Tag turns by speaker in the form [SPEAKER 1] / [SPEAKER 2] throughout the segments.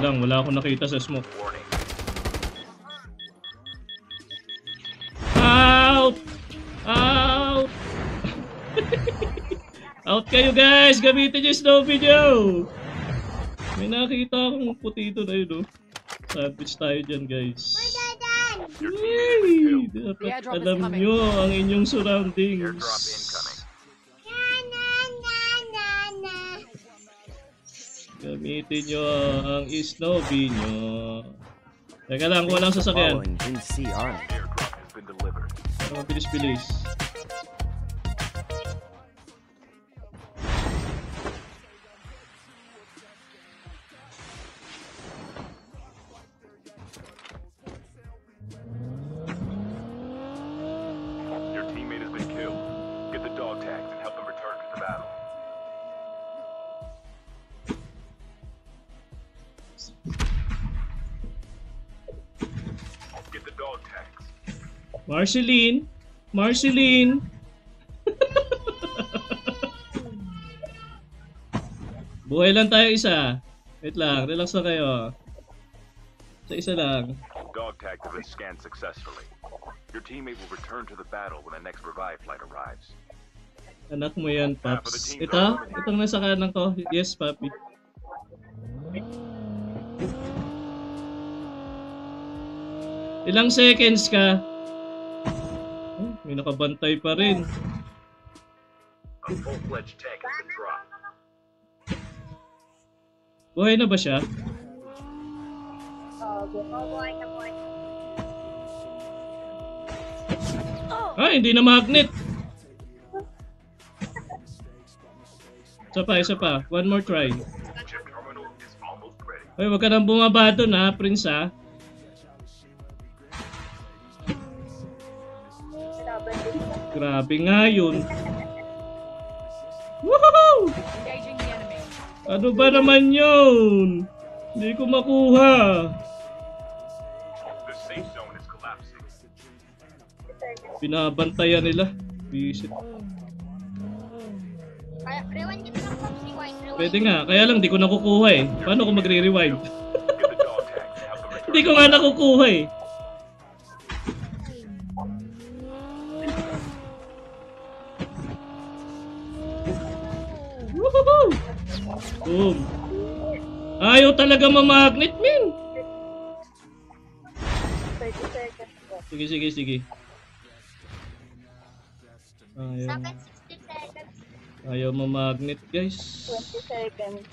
[SPEAKER 1] lang, wala akong nakita sa smoke. Out! Out! Out kayo guys! Gamitin yung snow video! May nakita akong puti ito na yun, oh. Sandwich tayo dyan, guys. Yay! Dapat alam nyo ang inyong surroundings. Gamitin nyo ang snowy nyo. Teka lang, kuha lang sasakyan. Mabilis-bilis.
[SPEAKER 2] Your teammate has been killed. Get the dog tags and help them return to the battle. Get the dog tags.
[SPEAKER 1] Marceline! Marceline! Buhay lang tayo isa. Wait lang, relax na kayo. Isa lang.
[SPEAKER 2] Dog tags have been scanned successfully. Your teammate will return to the battle when the next revive flight arrives.
[SPEAKER 1] Anak mo yan, Paps. Ito? Itong nasa kanan ko. Yes, Papi. Ilang seconds ka? Oh, may nakabantay pa rin.
[SPEAKER 2] A full-fledged tank has been dropped.
[SPEAKER 1] Buhay na ba siya?
[SPEAKER 3] Buhay na buhay.
[SPEAKER 1] Ah, hindi na magnet. Isa pa. One more try.
[SPEAKER 2] Chip terminal is almost ready.
[SPEAKER 1] Ay, wag ka nang bumaba doon ha, Prince ha. Grabe nga yun. Woohoo! Ano ba naman yun? Hindi ko makuha.
[SPEAKER 2] The safe zone is collapsing.
[SPEAKER 1] Binabantayan nila. Visit.
[SPEAKER 3] Rewind kita ng Pops, rewind.
[SPEAKER 1] Pwede nga, kaya lang di ko nakukuha eh. Paano ko magre-rewind?
[SPEAKER 2] Get the dog tags and help them return.
[SPEAKER 1] Hindi ko nga nakukuha eh. Woohoo! Boom. Ayaw talaga mamagnet, min.
[SPEAKER 3] 30 seconds po.
[SPEAKER 1] Sige. Ayaw.
[SPEAKER 3] Sa akin, 60 seconds.
[SPEAKER 1] Ayaw mamagnet, guys.
[SPEAKER 3] 20 seconds.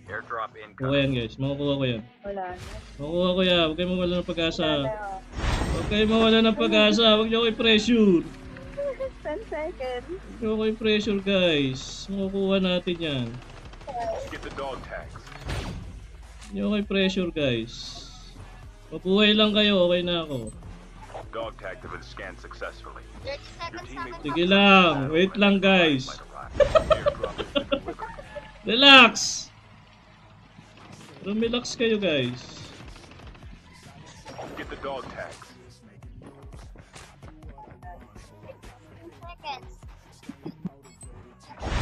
[SPEAKER 2] Airdrop
[SPEAKER 1] Kuha
[SPEAKER 2] incoming.
[SPEAKER 1] yan, guys. Makukuha ko yan.
[SPEAKER 3] Wala na.
[SPEAKER 1] Makukuha ko yan. Huwag kayo mawala ng pag-asa.
[SPEAKER 3] Wala.
[SPEAKER 1] Huwag kayo mawala ng pag-asa. Huwag niyo ko i-pressure.
[SPEAKER 3] 10 seconds.
[SPEAKER 1] Huwag niyo ko i-pressure, guys. Makukuha natin yan.
[SPEAKER 2] Get the dog tags.
[SPEAKER 1] Huwag niyo ko i-pressure, guys. Mabuhay lang kayo. Okay na ako.
[SPEAKER 2] Dog tags have been scanned successfly.
[SPEAKER 3] 30
[SPEAKER 2] Your
[SPEAKER 3] seconds sa
[SPEAKER 2] teammate
[SPEAKER 3] akin.
[SPEAKER 1] Sige lang. Wait lang, guys.
[SPEAKER 2] flight arrives. Airdrop has been delivered.
[SPEAKER 1] Relax. Relax kayo, guys.
[SPEAKER 2] Get the dog tags.
[SPEAKER 3] 10 seconds.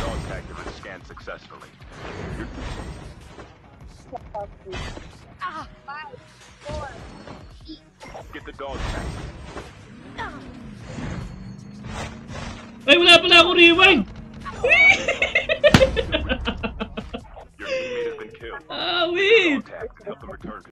[SPEAKER 2] Dog tags have been scanned successfully.
[SPEAKER 3] 5, 4,
[SPEAKER 2] Get the dog tags.
[SPEAKER 1] Ay, wala pala ako rewind.
[SPEAKER 2] Your teammate has been killed.
[SPEAKER 1] Ah, wait.
[SPEAKER 2] Dog tags and help them return to